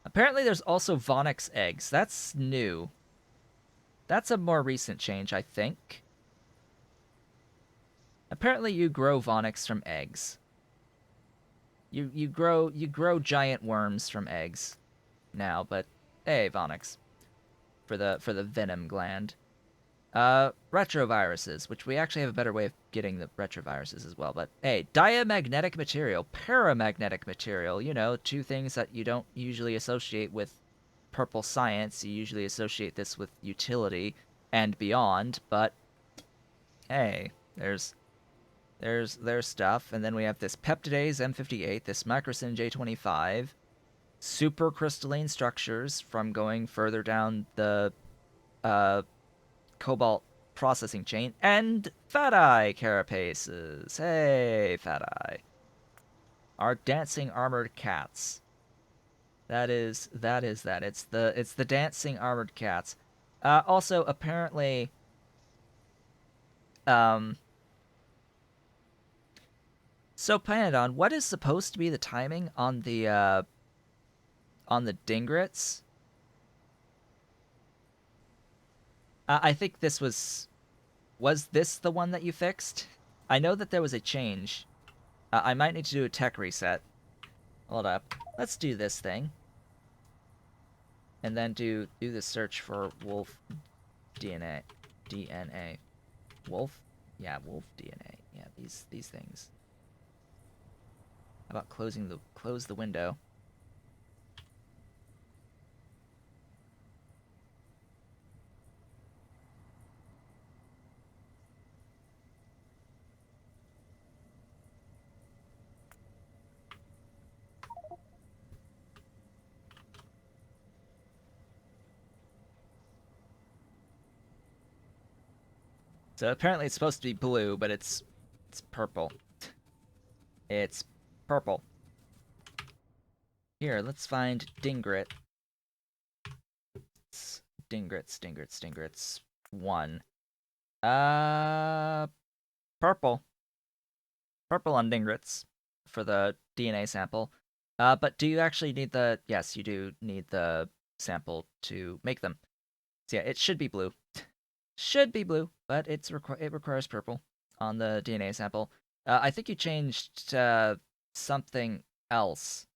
Apparently there's also Vonix eggs. That's new. That's a more recent change, I think. Apparently you grow Vonix from eggs. You grow giant worms from eggs now, but hey, Vonix for the venom gland. Retroviruses, which we actually have a better way of getting the retroviruses as well. But hey, diamagnetic material, paramagnetic material, two things that you don't usually associate with purple science. You usually associate this with utility and beyond, but hey, there's stuff. And then we have this peptidase M58, this microcin J25, supercrystalline structures from going further down the uh, cobalt processing chain, and Fat Eye carapaces. Hey, Fat Eye. Our dancing armored cats. That is that. It's the dancing armored cats. Also, apparently, um, so Panadon, what is supposed to be the timing on the Dingrits? I think this was this the one that you fixed? I know that there was a change. I might need to do a tech reset. Hold up. Let's do this thing. And then do the search for wolf DNA. DNA. Wolf? Yeah, wolf DNA. Yeah, these things. How about close the window? So apparently it's supposed to be blue, but it's purple. It's purple. Here, let's find Dingrit. Dingrits. One. Uh, purple. Purple on Dingrits for the DNA sample. But do you actually need the? Yes, you do need the sample to make them. So yeah, it should be blue. Should be blue, but it requires purple on the DNA sample. I think you changed something else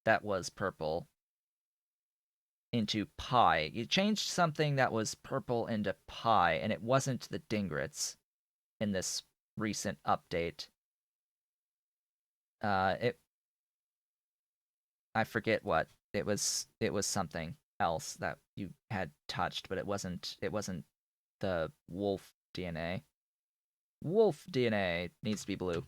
that was purple into pie. You changed something that was purple into pie, and it wasn't the Dingrits in this recent update. It I forget what it was. It was something else that you had touched, but it wasn't the wolf DNA. Wolf DNA needs to be blue.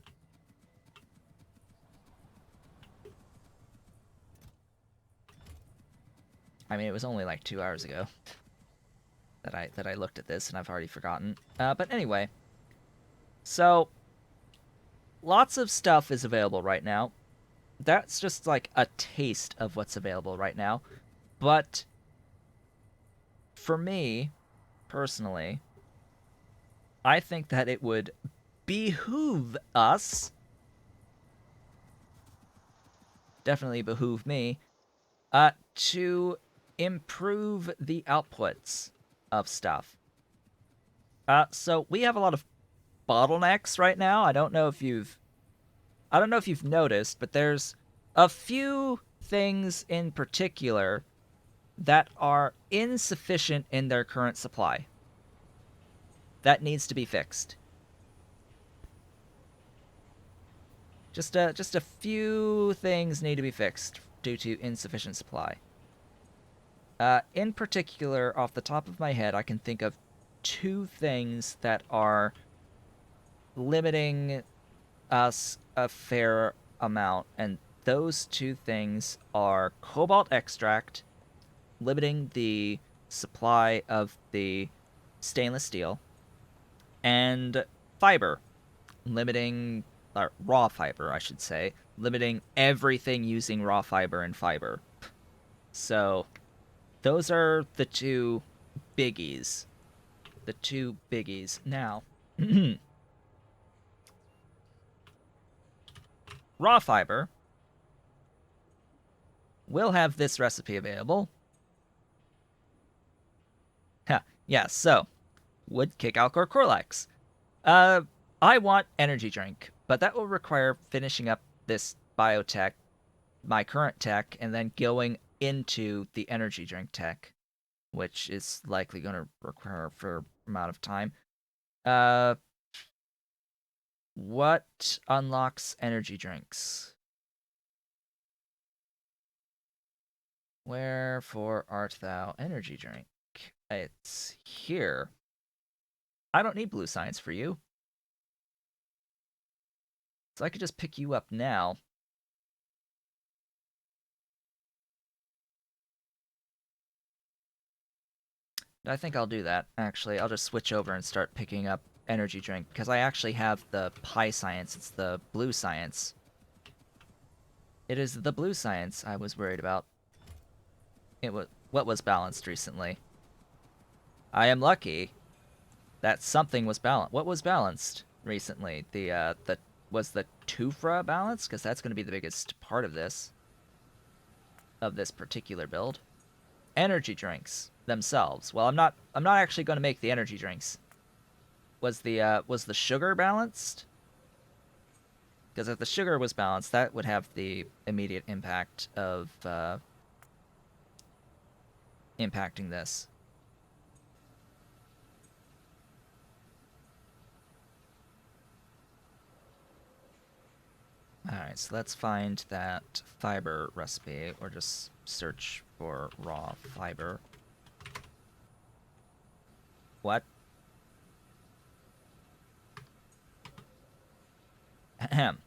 I mean, it was only like 2 hours ago that I looked at this, and I've already forgotten. But anyway, so lots of stuff is available right now. That's just like a taste of what's available right now. But for me, personally, I think that it would behoove us, definitely behoove me, to improve the outputs of stuff. So we have a lot of bottlenecks right now. I don't know if you've noticed, but there's a few things in particular that are insufficient in their current supply. That needs to be fixed. Just a few things need to be fixed due to insufficient supply. In particular, off the top of my head, I can think of two things that are limiting us a fair amount, and those two things are cobalt extract, limiting the supply of the stainless steel, and fiber, limiting raw fiber, I should say, limiting everything using raw fiber and fiber. So those are the two biggies. The two biggies. Now, raw fiber will have this recipe available. Yeah, so wood, kick alk, or Corlax. Uh, I want energy drink, but that will require finishing up this biotech, my current tech, and then going into the energy drink tech, which is likely going to require for amount of time. Uh, what unlocks energy drinks? Wherefore art thou energy drink? It's here. I don't need blue science for you, so I could just pick you up now. I think I'll do that, actually. I'll just switch over and start picking up energy drink, because I actually have the pie science. It's the blue science. It is the blue science I was worried about. It was what was balanced recently. I am lucky that something was balanced. What was balanced recently? The was the Tufra balanced? Because that's going to be the biggest part of this particular build. Energy drinks themselves. Well, I'm not actually going to make the energy drinks. Was the sugar balanced? Because if the sugar was balanced, that would have the immediate impact of impacting this. Alright, so let's find that fiber recipe, or just search for raw fiber. What? Ahem.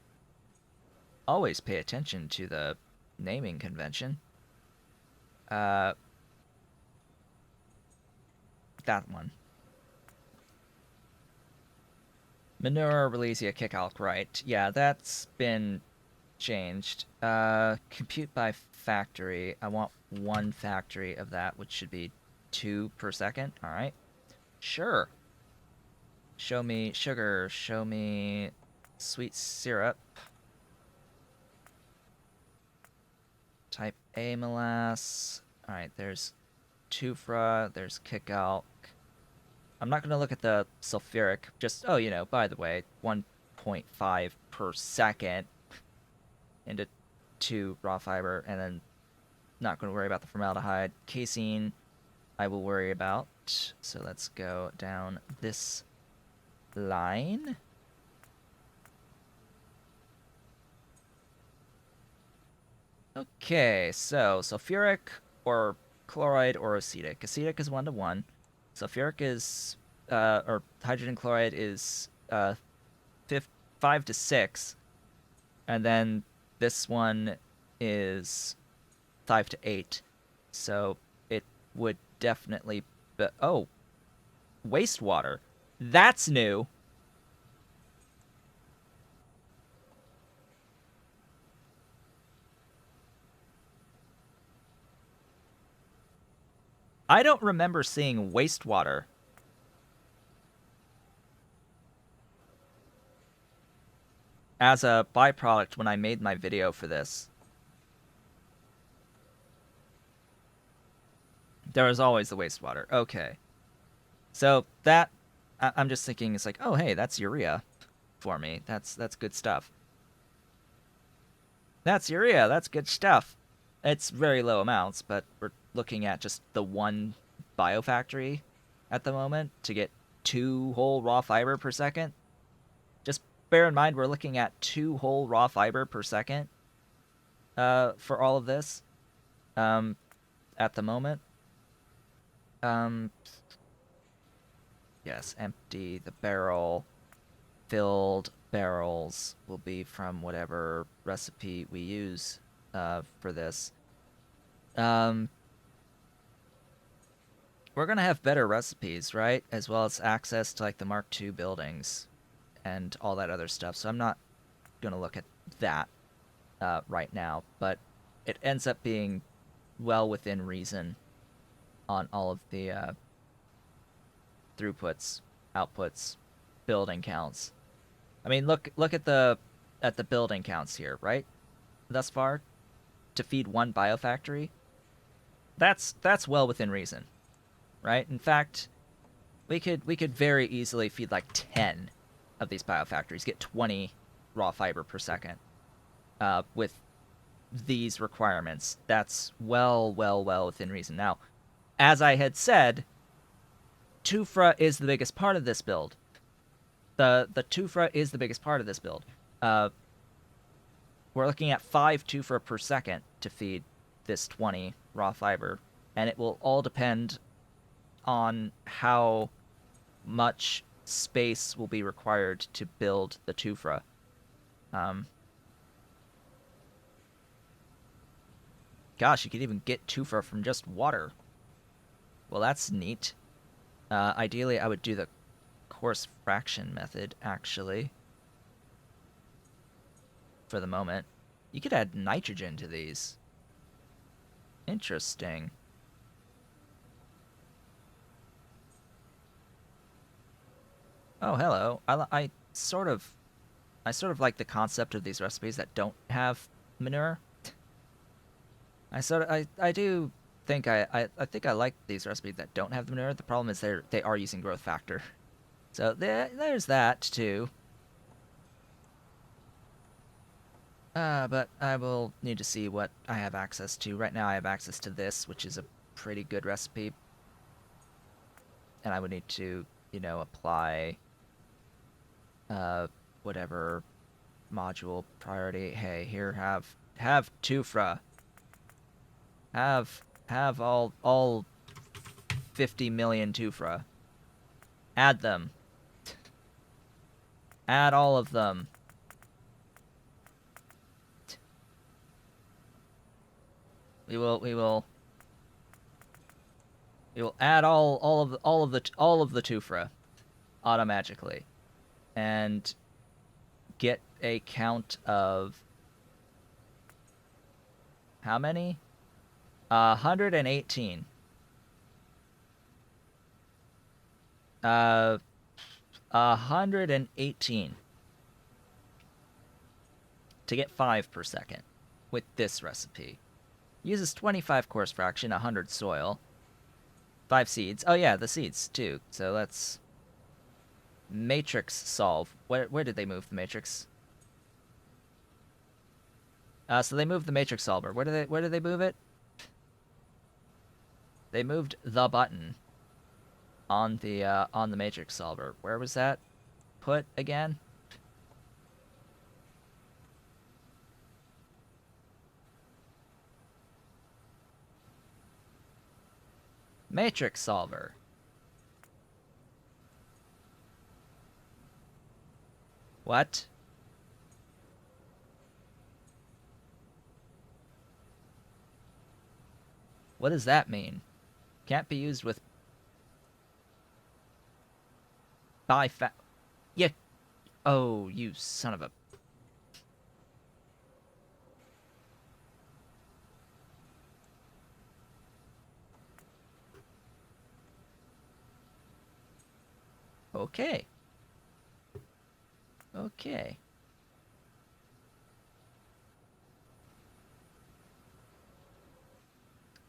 Always pay attention to the naming convention. That one. Manure, Relesia, Kickalk, right. Yeah, that's been changed. Compute by factory. I want one factory of that, which should be 2 per second. Alright. Sure. Show me sugar. Show me sweet syrup. Type A molasse. Alright, there's Tufra. There's Kickalk. I'm not going to look at the sulfuric. Just, oh, by the way, 1.5 per second into 2 raw fiber, and then not going to worry about the formaldehyde. Casein, I will worry about. So let's go down this line. Okay, so sulfuric or chloride or acetic. Acetic is 1-to-1. Sulfuric is, or hydrogen chloride is 5 to 6. And then this one is 5 to 8. So it would definitely be, oh, wastewater. That's new. I don't remember seeing wastewater. As a byproduct when I made my video for this. There was always the wastewater. Okay. So that, I'm just thinking, it's like, oh, hey, that's urea for me. That's good stuff. That's urea. That's good stuff. It's very low amounts, but we're looking at just the one biofactory at the moment to get 2 whole raw fiber per second. Just bear in mind we're looking at 2 whole raw fiber per second for all of this at the moment. Yes, empty the barrel. Filled barrels will be from whatever recipe we use for this. We're gonna have better recipes, right? As well as access to like the Mark II buildings and all that other stuff. So I'm not gonna look at that right now, but it ends up being well within reason on all of the throughputs, outputs, building counts. I mean, look at the building counts here, right? Thus far, to feed one biofactory, that's well within reason, right? In fact, we could very easily feed like 10 of these biofactories, get 20 raw fiber per second with these requirements. That's well within reason. Now, as I had said, Tufra is the biggest part of this build. The Tufra is the biggest part of this build. We're looking at 5 Tufra per second to feed this 20 raw fiber, and it will all depend on how much space will be required to build the Tufra. Gosh, you could even get Tufra from just water. Well, that's neat. Ideally, I would do the coarse fraction method, actually. For the moment. You could add nitrogen to these. Interesting. Oh, hello. I sort of like the concept of these recipes that don't have manure. I do think I think I like these recipes that don't have the manure. The problem is they are using growth factor. So there's that too. But I will need to see what I have access to. Right now I have access to this, which is a pretty good recipe. And I would need to, apply whatever module priority. Hey, here have Tufra. Have all 50 million Tufra. Add them. Add all of them. We will add all of the Tufra automagically, and get a count of how many? 118. 118 to get 5 per second with this recipe. Uses 25 coarse fraction, 100 soil, 5 seeds. Oh yeah, the seeds too. So let's matrix solve. Where did they move the matrix? So they moved the matrix solver. Where did they move it? They moved the button on the matrix solver. Where was that put again? Matrix solver. What? What does that mean? Can't be used with Yeah. Oh, you son of a. Okay. Okay.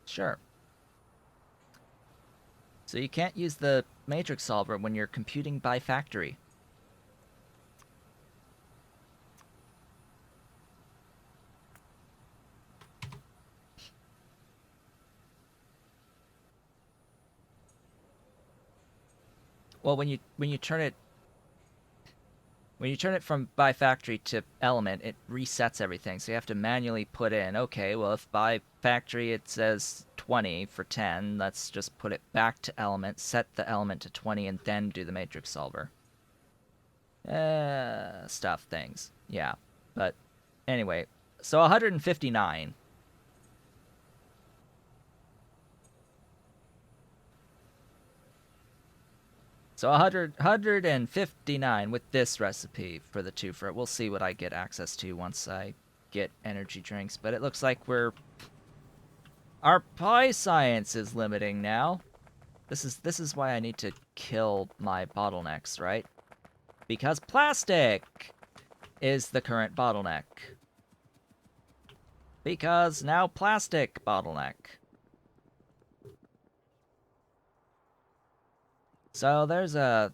Sure. So you can't use the matrix solver when you're computing by factory. Well, when you turn it from by factory to element, it resets everything. So you have to manually put in, okay, well, if by factory it says 20 for 10, let's just put it back to element, set the element to 20, and then do the matrix solver. Stuff things. Yeah. But anyway, so 159. So 159 with this recipe for the Tufra. We'll see what I get access to once I get energy drinks. But it looks like our pie science is limiting now. This is why I need to kill my bottlenecks, right? Because plastic is the current bottleneck. Because now plastic bottleneck. So there's a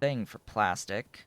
thing for plastic.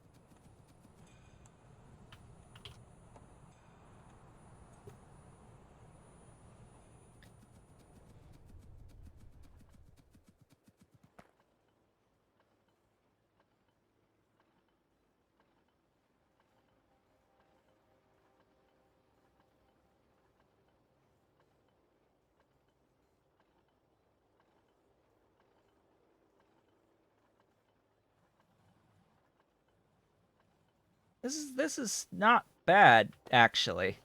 This is not bad actually.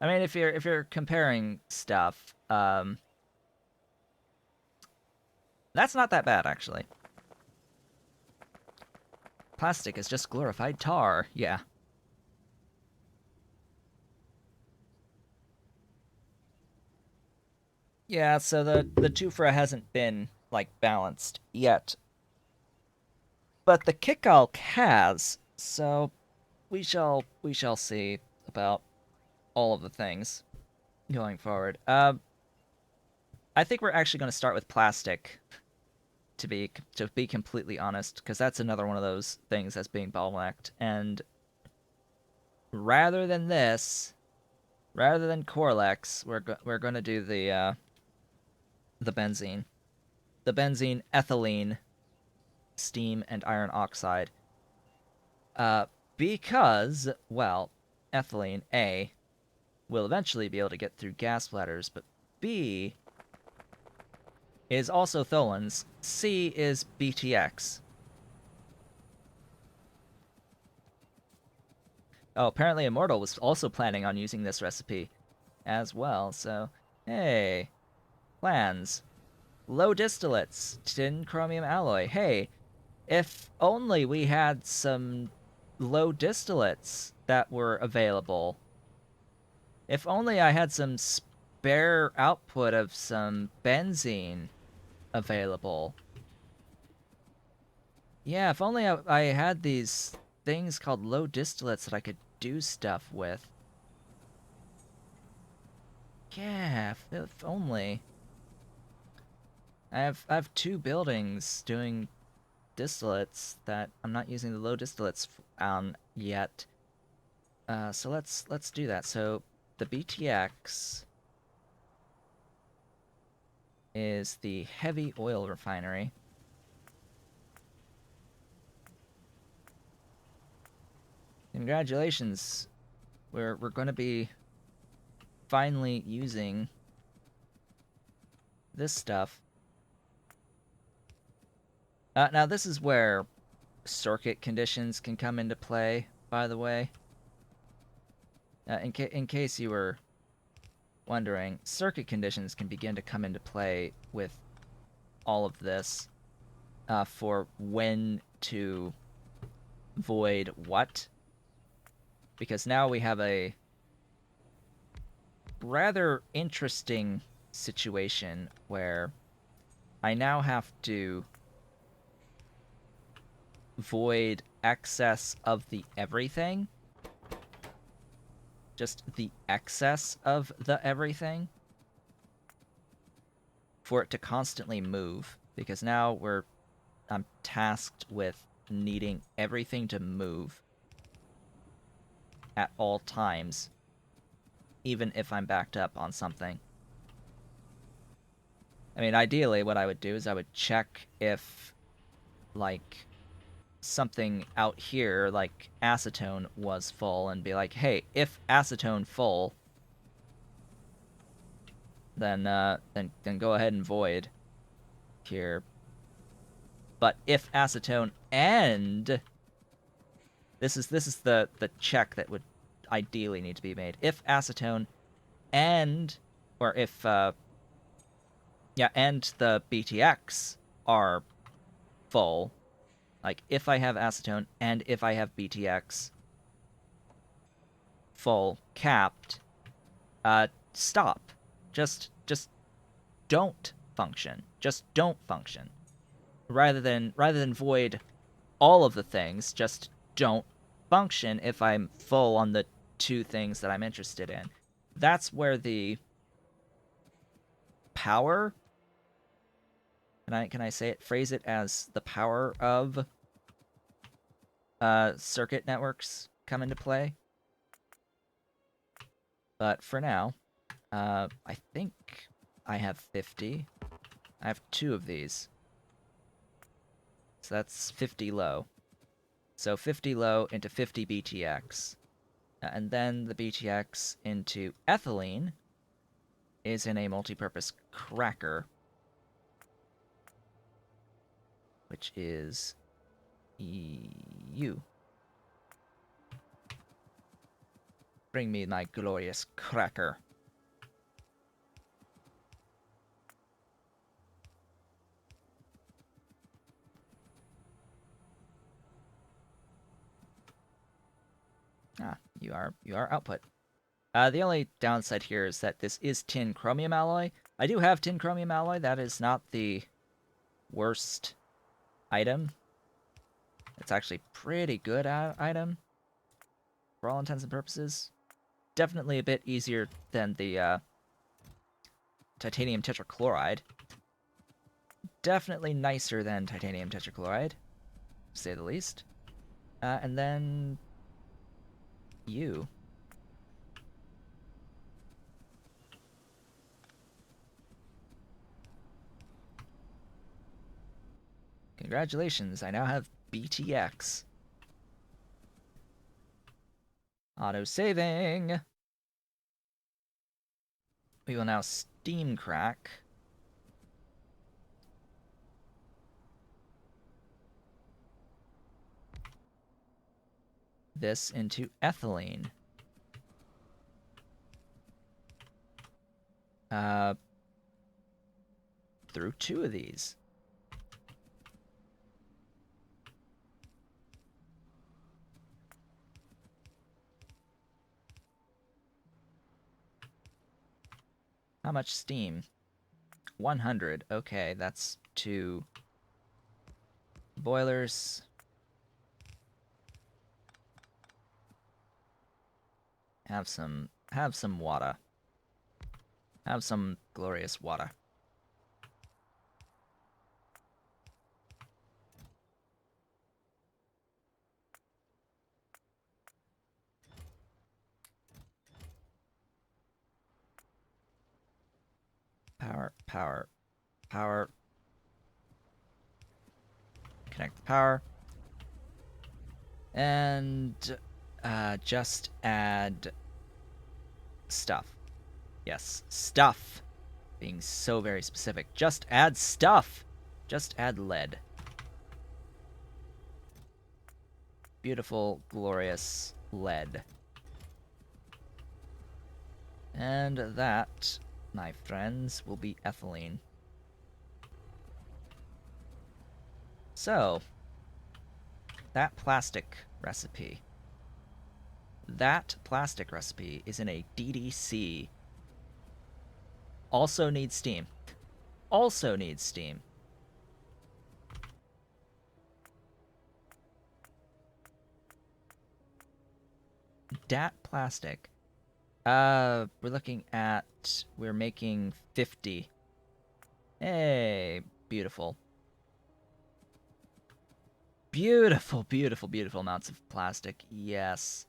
I mean, if you're comparing stuff, that's not that bad actually. Plastic is just glorified tar. Yeah. Yeah, so the Tufra hasn't been like balanced yet. But the Kickalk has, so we shall see about all of the things going forward. I think we're actually going to start with plastic to be completely honest, because that's another one of those things that's being bottlenecked. And rather than this, rather than Corlex, we're going to do the benzene, ethylene, steam, and iron oxide. Uh, because well, ethylene A will eventually be able to get through gas bladders, but B is also Tholins. C is BTX. Oh, apparently Immortal was also planning on using this recipe as well, so hey, plans. Low distillates, tin chromium alloy. Hey, if only we had some low distillates that were available. If only I had some spare output of some benzene available. Yeah, if only I had these things called low distillates that I could do stuff with. Yeah, if only. I have two buildings doing distillates that I'm not using the low distillates on yet. So let's do that. So the BTX is the heavy oil refinery. Congratulations. We're going to be finally using this stuff. Now this is where circuit conditions can come into play, by the way. In case you were wondering, circuit conditions can begin to come into play with all of this for when to void what. Because now we have a rather interesting situation where I now have to void excess of the everything. Just the excess of the everything. For it to constantly move. Because now I'm tasked with needing everything to move at all times, even if I'm backed up on something. I mean, ideally, what I would do is I would check if, like, something out here, like acetone, was full, and be like, hey, if acetone full, then go ahead and void here. But if acetone and this is the check that would ideally need to be made. If acetone and or if and the BTX are full, like if I have acetone and if I have BTX full capped, stop. Just don't function. Just don't function. Rather than void all of the things, just don't function if I'm full on the two things that I'm interested in. that's where the power, can I say it, phrase it as the power of circuit networks come into play. But for now, I think I have 50. I have 2 of these. So that's 50 low. So 50 low into 50 BTX. And then the BTX into ethylene is in a multi-purpose cracker, which is you. Bring me my glorious cracker. You are output. The only downside here is that this is tin chromium alloy. I do have tin chromium alloy. That is not the worst item. It's actually pretty good item for all intents and purposes. Definitely a bit easier than the titanium tetrachloride. Definitely nicer than titanium tetrachloride, to say the least. And then you. Congratulations, I now have BTX. Auto-saving! We will now steam crack. This into ethylene. Through 2 of these. How much steam? 100. Okay, that's 2 boilers. Have some water. Have some glorious water. Power, power, power. Connect the power. And just add stuff. Yes, stuff. Being so very specific. Just add stuff. Just add lead. Beautiful, glorious lead. And that, my friends, will be ethylene. So, that plastic recipe is in a DDC. Also needs steam. Also needs steam. Dat plastic. We're looking at, we're making 50. Hey, beautiful. Beautiful, beautiful, beautiful amounts of plastic. Yes.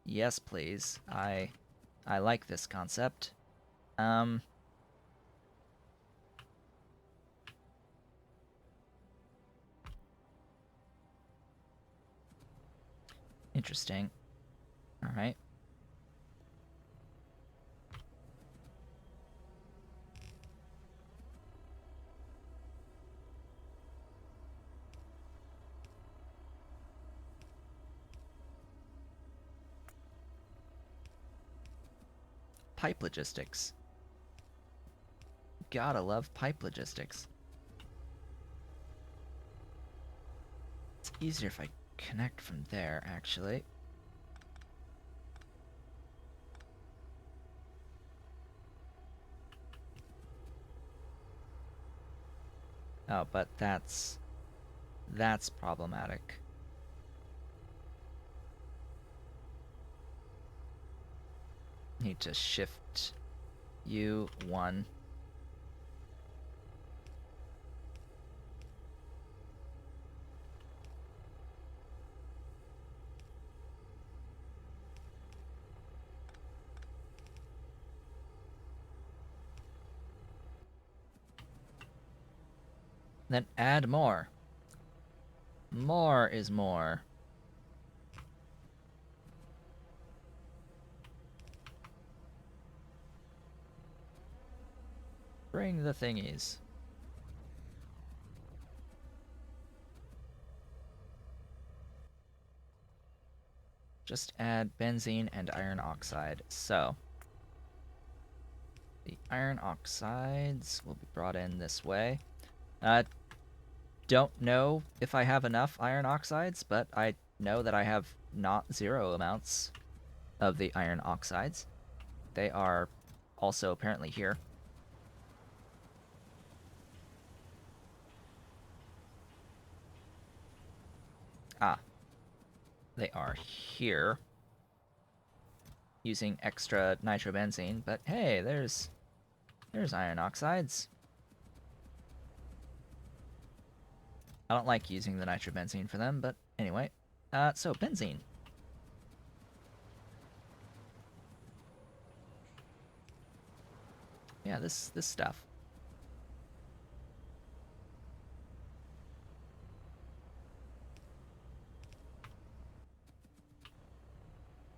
Yes, please. I like this concept. Interesting. All right. Pipe logistics. Gotta love pipe logistics. It's easier if I connect from there, actually. Oh, but that's problematic. need to shift you 1. Then add more. More is more. Bring the thingies. Just add benzene and iron oxide. So, the iron oxides will be brought in this way. Don't know if I have enough iron oxides, but I know that I have not 0 amounts of the iron oxides. They are also apparently here. Ah. They are here. Using extra nitrobenzene, but hey, there's iron oxides. I don't like using the nitrobenzene for them, but anyway. So benzene. Yeah, this stuff.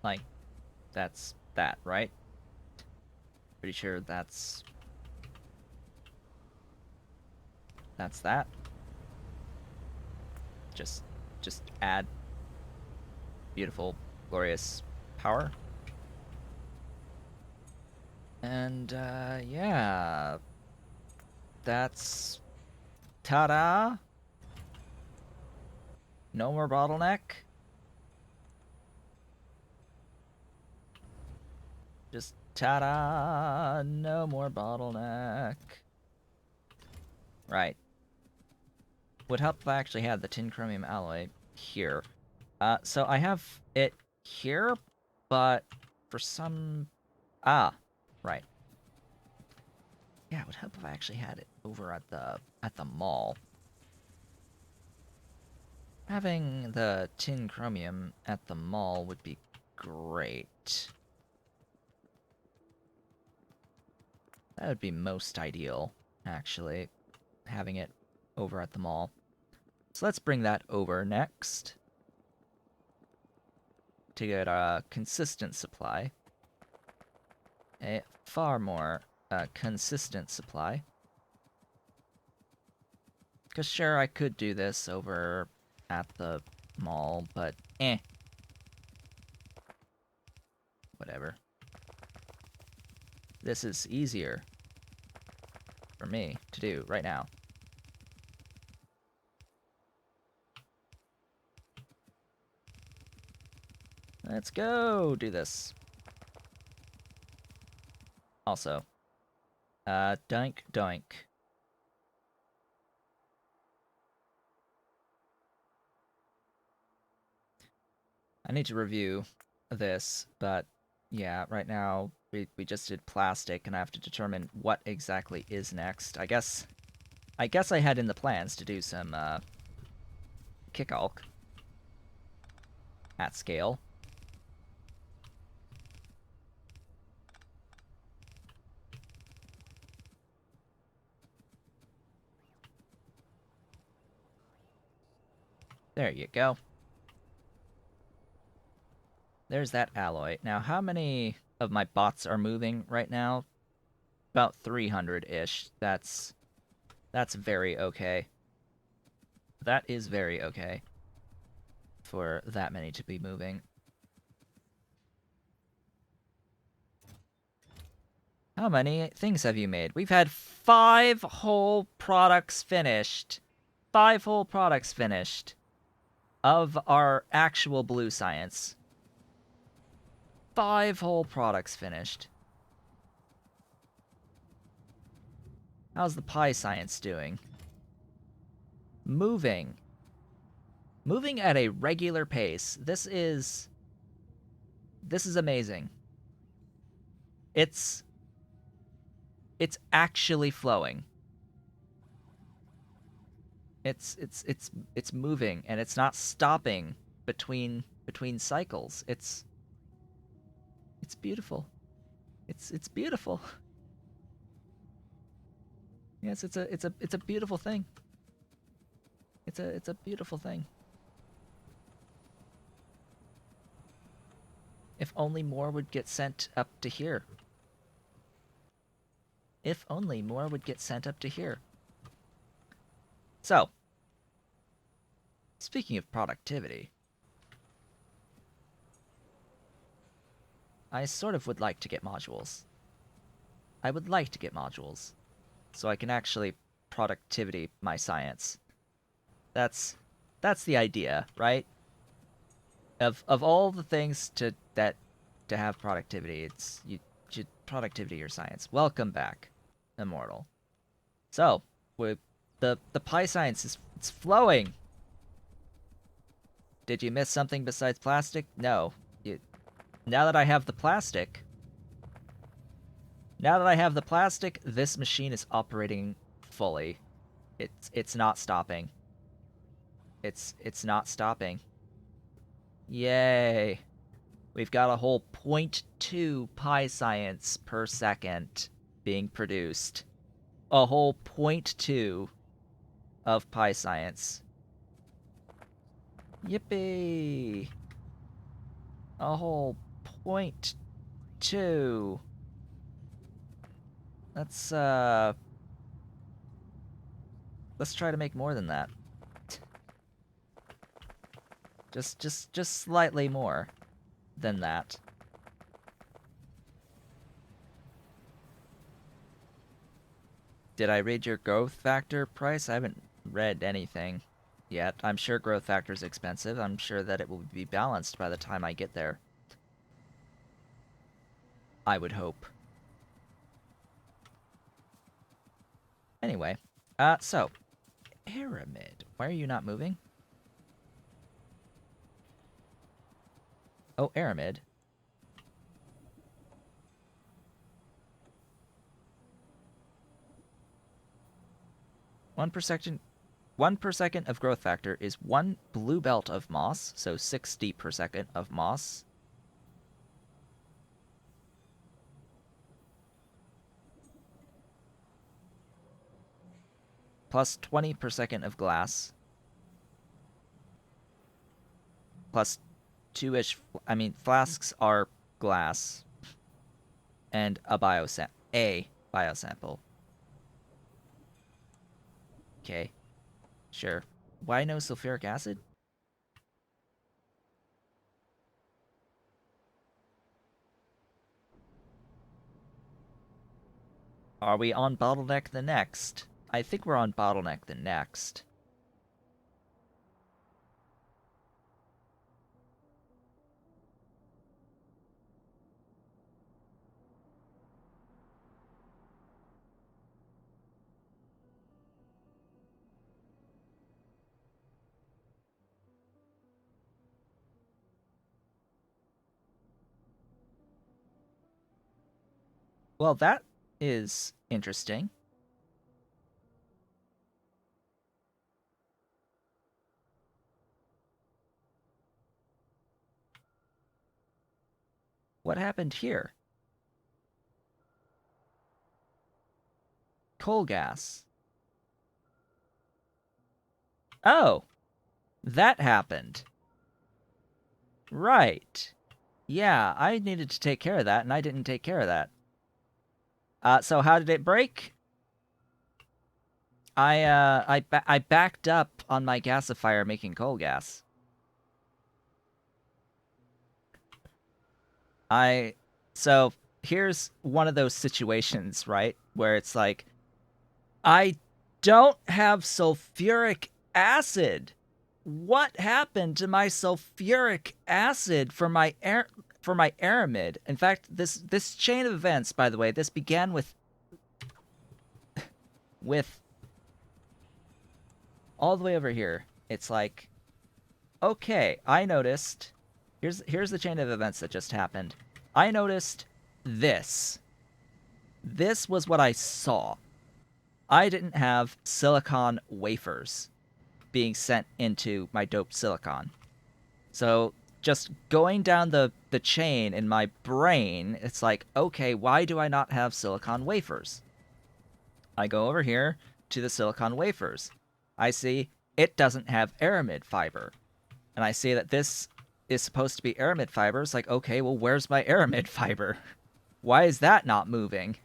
Like, that's that, right? Pretty sure that's that. Just add beautiful, glorious power. And yeah, that's ta-da. No more bottleneck. Just ta-da! No more bottleneck. Right. Would help if I actually had the tin chromium alloy here. So I have it here, but for some... Ah, right. Yeah, it would help if I actually had it over at the mall. Having the tin chromium at the mall would be great. That would be most ideal, actually, having it over at the mall. So let's bring that over next to get a consistent supply. A far more consistent supply. Because sure, I could do this over at the mall, but whatever. This is easier for me to do right now. Let's go do this. Also, doink doink. I need to review this, but yeah, right now we just did plastic, and I have to determine what exactly is next. I guess I had in the plans to do some Kickalk at scale. There you go. There's that alloy. Now, how many of my bots are moving right now? About 300-ish. That's very okay. That is very okay for that many to be moving. How many things have you made? We've had 5 whole products finished. 5 whole products finished of our actual blue science. 5 whole products finished. How's the pie science doing? Moving. Moving at a regular pace. This is amazing. It's actually flowing. It's moving, and it's not stopping between cycles. It's beautiful. It's beautiful. Yes, it's a beautiful thing. It's a beautiful thing. If only more would get sent up to here. If only more would get sent up to here. So, speaking of productivity, I sort of would like to get modules. I would like to get modules, so I can actually productivity my science. That's the idea, right? Of all the things to have productivity, it's you should productivity your science. Welcome back, Immortal. So, with the pie science is it's flowing. Did you miss something besides plastic? No. You, now that I have the plastic, this machine is operating fully. It's not stopping. It's not stopping. Yay. We've got a whole 0.2 pi science per second being produced. A whole 0.2 of pi science. Yippee! A whole 0.2. Let's try to make more than that. Just slightly more than that. Did I read your growth factor price? I haven't read anything yet. I'm sure growth factor is expensive. I'm sure that it will be balanced by the time I get there. I would hope. Anyway, so Aramid, why are you not moving? Oh, Aramid. One per second of growth factor is 1 blue belt of moss, so 60 per second of moss. Plus 20 per second of glass. Plus 2-ish, I mean, flasks are glass. And a biosample. Okay, sure. Why no sulfuric acid? Are we on bottleneck the next? I think we're on bottleneck the next. Well, that is interesting. What happened here? Coal gas. Oh, that happened. Right. Yeah, I needed to take care of that, and I didn't take care of that. So how did it break? I backed up on my gasifier making coal gas. So here's one of those situations, right, where it's like, I don't have sulfuric acid. What happened to my sulfuric acid for my aramid? In fact, this chain of events, by the way, this began with all the way over here. It's like, okay, I noticed. Here's the chain of events that just happened. I noticed this. This was what I saw. I didn't have silicon wafers being sent into my doped silicon. So just going down the chain in my brain, it's like, okay, why do I not have silicon wafers? I go over here to the silicon wafers. I see it doesn't have aramid fiber. And I see that this is supposed to be aramid fiber. It's like, okay, well, where's my aramid fiber? Why is that not moving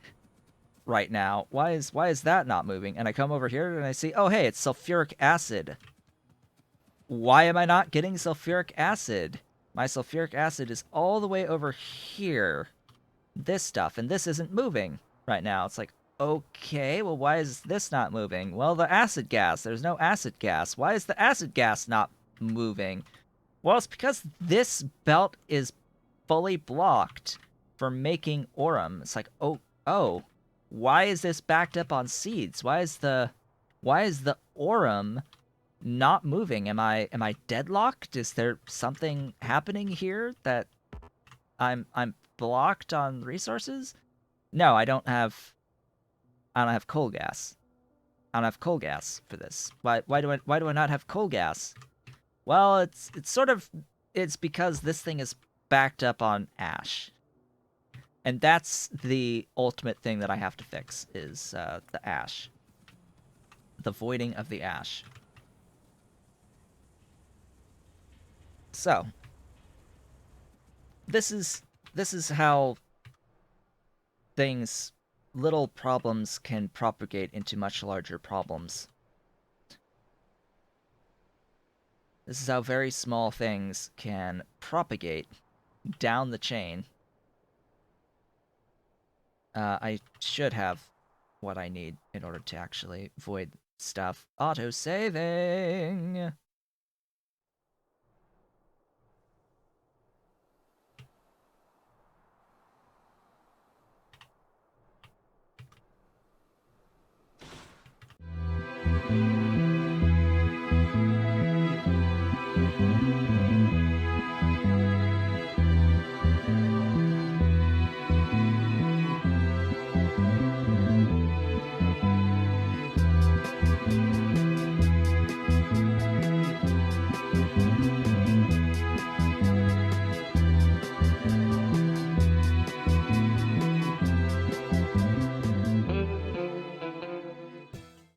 right now? Why is that not moving? And I come over here and I see, oh, hey, it's sulfuric acid. Why am I not getting sulfuric acid? My sulfuric acid is all the way over here. This stuff, and this isn't moving right now. It's like, okay, well, why is this not moving? Well, the acid gas. There's no acid gas. Why is the acid gas not moving? Well, it's because this belt is fully blocked for making Aurum. It's like, oh, why is this backed up on seeds? Why is the Aurum not moving? Am I deadlocked? Is there something happening here that I'm blocked on resources? No, I don't have coal gas. I don't have coal gas for this. Why do I not have coal gas? Well, it's because this thing is backed up on ash. And that's the ultimate thing that I have to fix is the ash. The voiding of the ash. So, this is how things little problems can propagate into much larger problems. This is how very small things can propagate down the chain. I should have what I need in order to actually void stuff. Auto-saving!